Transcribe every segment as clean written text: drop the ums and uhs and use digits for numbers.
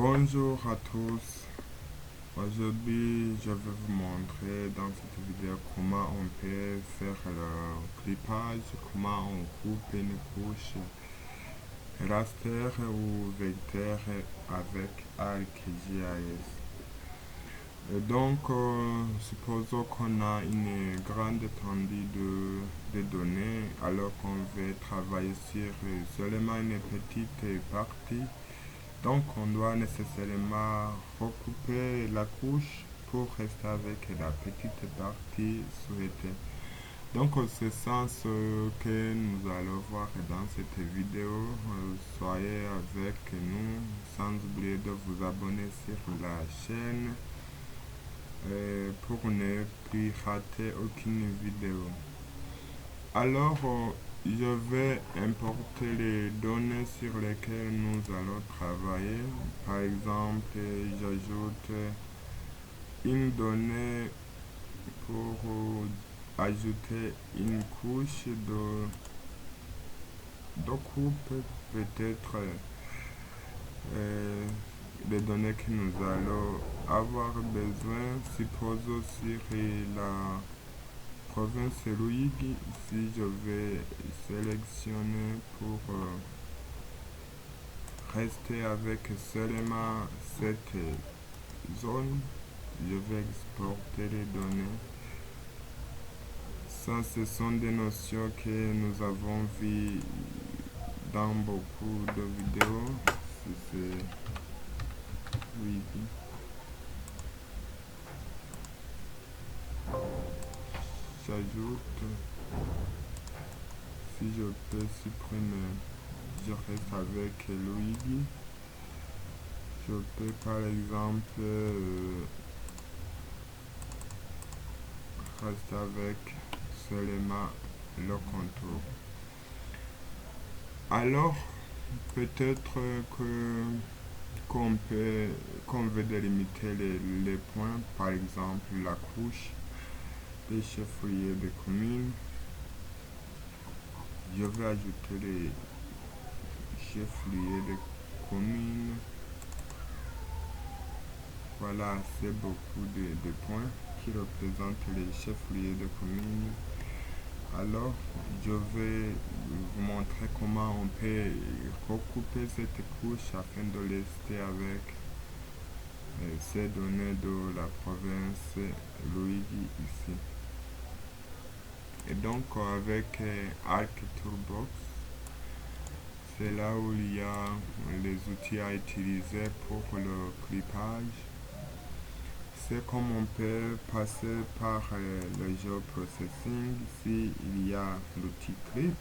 Bonjour à tous. Aujourd'hui, je vais vous montrer dans cette vidéo comment on peut faire le clippage, comment on coupe une couche raster ou vecteur avec ArcGIS. Donc, supposons qu'on a une grande étendue de données alors qu'on veut travailler sur seulement une petite partie. Donc, on doit nécessairement recouper la couche pour rester avec la petite partie souhaitée. Donc, c'est ça ce que nous allons voir dans cette vidéo. Soyez avec nous sans oublier de vous abonner sur la chaîne pour ne plus rater aucune vidéo. Alors, je vais importer les données sur lesquelles nous allons travailler. Par exemple, j'ajoute une donnée pour ajouter une couche de coupe, peut-être les données que nous allons avoir besoin. Supposons sur la province Luigi, si je vais sélectionner pour rester avec seulement cette zone, je vais exporter les données. Ça, ce sont des notions que nous avons vues dans beaucoup de vidéos. C'est Luigi. J'ajoute, si je peux supprimer, je reste avec Luigi. Je peux par exemple rester avec seulement le contour. Alors, peut-être que qu'on veut délimiter les points, par exemple la couche des chefs-lieux de communes. Je vais ajouter les chefs-lieux de communes. Voilà, c'est beaucoup de points qui représentent les chefs-lieux de communes. Alors, je vais vous montrer comment on peut recouper cette couche afin de rester avec ces données de la province Luigi ici. Et donc, avec ArcToolbox, c'est là où il y a les outils à utiliser pour le clippage. C'est comme on peut passer par le geoprocessing si il y a l'outil clip.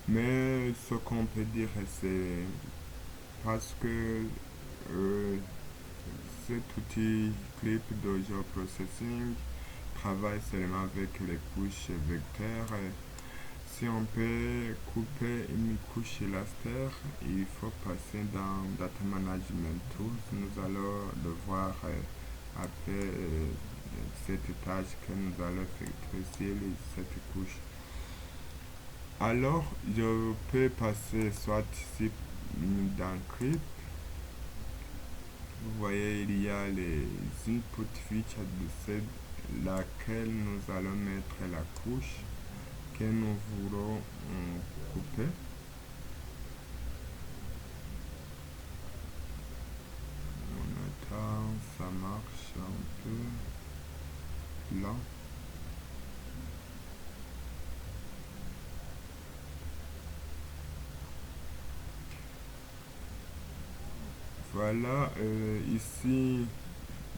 Mais ce qu'on peut dire, c'est parce que cet outil clip de geoprocessing travaille seulement avec les couches vecteurs. Si on peut couper une couche raster, il faut passer dans Data Management Tools. Nous allons le voir après cette tâche que nous allons effectuer sur cette couche. Alors, je peux passer soit ici dans Clip. Vous voyez, il y a les input features de laquelle nous allons mettre la couche que nous voulons couper. On attend, ça marche un peu là. Voilà, ici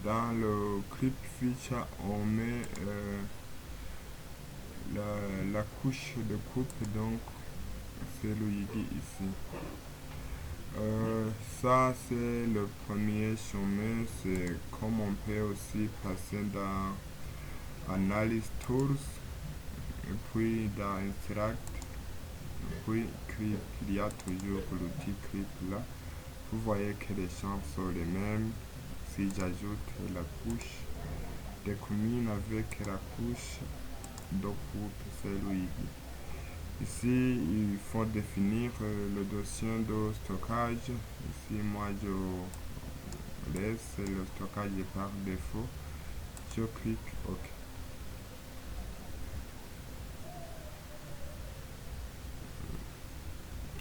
dans le clip feature, on met la couche de coupe, donc c'est Luigi ici. Ça c'est le premier chemin, c'est comme on peut aussi passer dans Analyse Tools, et puis dans Interact, puis Clip, il y a toujours l'outil Clip là. Vous voyez que les champs sont les mêmes. Si j'ajoute la couche des communes avec la couche de coupe, c'est Luigi. Ici, il faut définir le dossier de stockage. Ici, moi, je laisse le stockage par défaut. Je clique OK.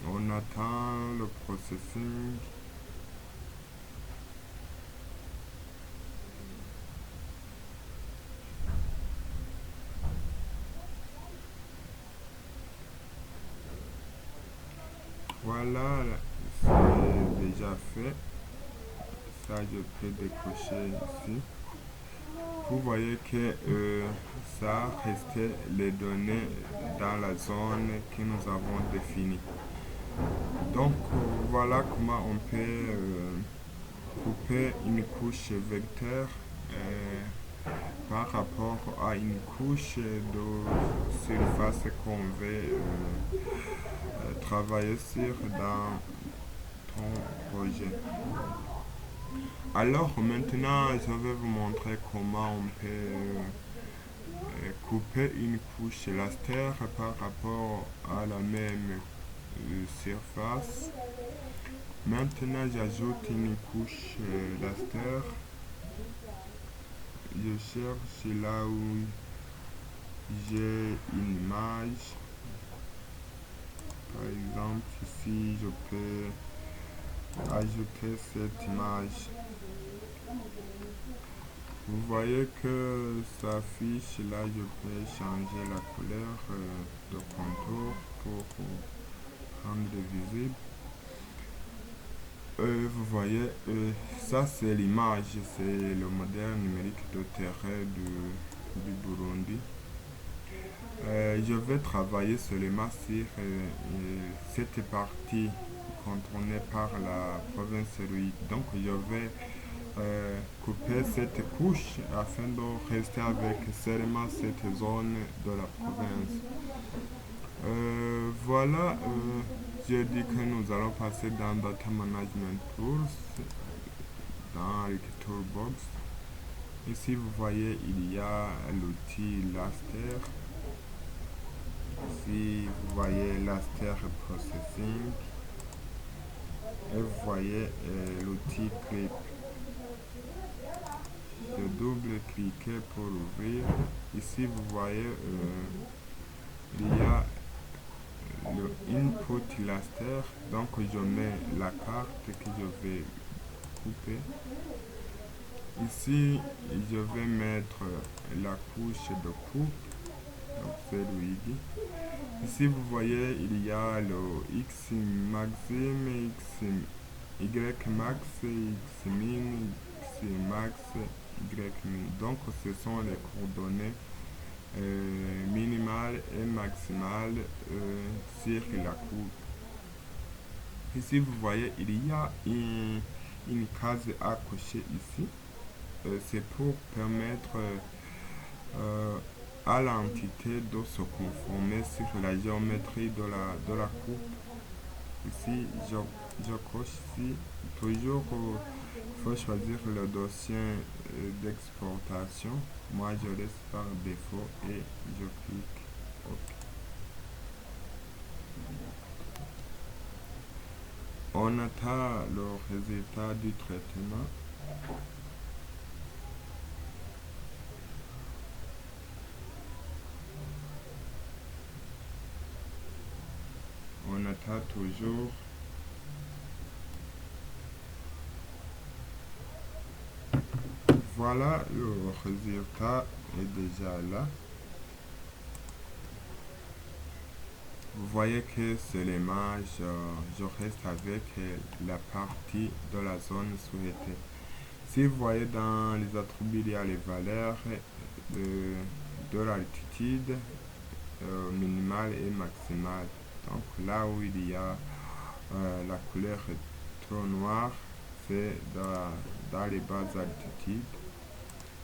On attend le processing. Voilà, c'est déjà fait. Ça, je peux décocher ici. Vous voyez que ça restait les données dans la zone que nous avons définie. Donc voilà comment on peut couper une couche vecteur par rapport à une couche de surface qu'on veut travailler sur dans ton projet. Alors maintenant, je vais vous montrer comment on peut couper une couche raster par rapport à la même surface. Maintenant, j'ajoute une couche raster. Je cherche là où j'ai une image. Par exemple, ici, je peux ajouter cette image. Vous voyez que ça affiche là, je peux changer la couleur de contour pour rendre visible. Vous voyez, ça c'est l'image, c'est le modèle numérique de terrain du Burundi. Je vais travailler seulement sur cette partie contournée par la province Rui. Donc je vais couper cette couche afin de rester avec seulement cette zone de la province. Voilà, j'ai dit que nous allons passer dans Data Management Tools, dans Architecture Box. Ici, vous voyez, il y a l'outil Raster. Ici, vous voyez Raster Processing. Et vous voyez l'outil Clip. Je double-cliquer pour ouvrir. Ici, vous voyez, il y a le input raster, donc je mets la carte que je vais couper. Ici, je vais mettre la couche de coupe, donc c'est Luigi. Ici, vous voyez, il y a le X maxime, Y max, X min, X max, Y min. Donc, ce sont les coordonnées minimale et maximale sur la coupe. Ici, vous voyez, il y a une case à cocher ici. C'est pour permettre à l'entité de se conformer sur la géométrie de la coupe. Ici, je coche ici. Toujours, il faut choisir le dossier d'exportation. Moi, je laisse par défaut et je clique OK. On attend le résultat du traitement. On attend toujours. Voilà, le résultat est déjà là. Vous voyez que c'est l'image, je reste avec la partie de la zone souhaitée. Si vous voyez dans les attributs, il y a les valeurs de l'altitude minimale et maximale. Donc là où il y a la couleur trop noire, c'est dans les basses altitudes.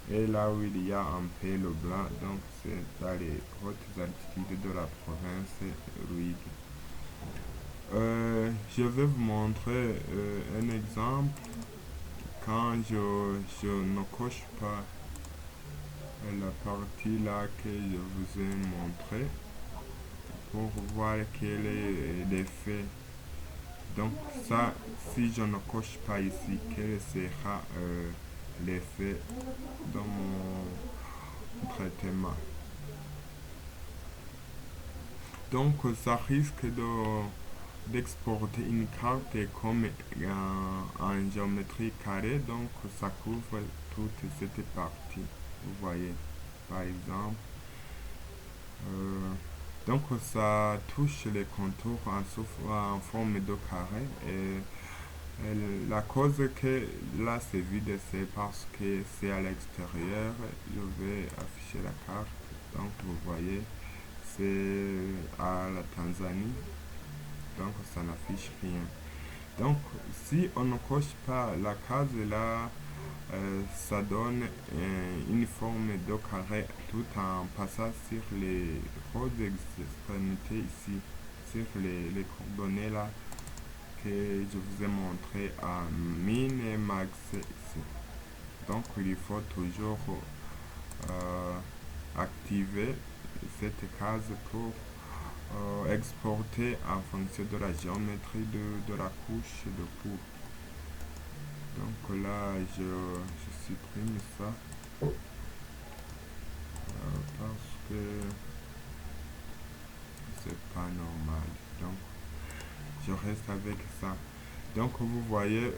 Et là où il y a un peu le blanc, donc c'est dans les hautes altitudes de la province Ruigi. Je vais vous montrer un exemple quand je ne coche pas la partie là que je vous ai montré pour voir quel est l'effet. Donc ça, si je ne coche pas ici, quel sera l'effet dans mon traitement. Donc ça risque d'exporter une carte comme en géométrie carrée, donc ça couvre toute cette partie. Vous voyez, par exemple. Donc ça touche les contours en forme de carré et la cause que là c'est vide, c'est parce que c'est à l'extérieur. Je vais afficher la carte. Donc vous voyez, c'est à la Tanzanie, donc ça n'affiche rien. Donc si on ne coche pas la case là, ça donne une forme de carré tout en passant sur les autres extrémités ici, sur les coordonnées là que je vous ai montré à min et max ici. Donc il faut toujours activer cette case pour exporter en fonction de la géométrie de la couche de cours. Donc là, je supprime ça parce que c'est pas normal. Donc, je reste avec ça. Donc, vous voyez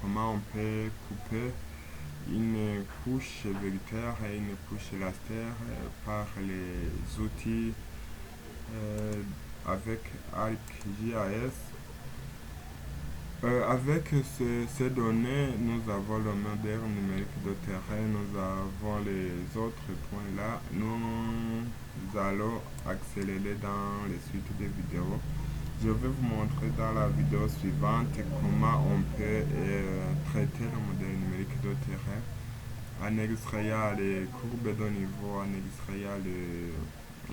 comment on peut couper une couche vecteur et une couche laser par les outils avec ArcGIS. Avec ces données, nous avons le modèle numérique de terrain, nous avons les autres points là. Nous allons accélérer dans les suites des vidéos. Je vais vous montrer dans la vidéo suivante comment on peut traiter le modèle numérique de terrain en extrayant les courbes de niveau, en extrayant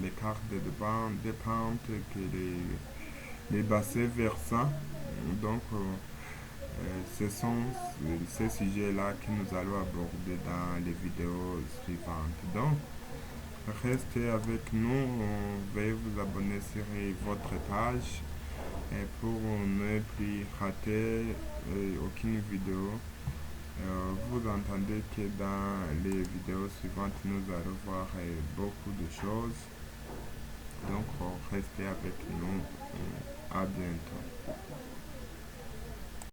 les cartes de pente, que les bassins versants. Donc, ce sont ces sujets-là que nous allons aborder dans les vidéos suivantes. Donc, restez avec nous, veuillez vous abonner sur votre page et pour ne plus rater aucune vidéo. Vous entendez que dans les vidéos suivantes, nous allons voir beaucoup de choses. Donc, restez avec nous. À bientôt.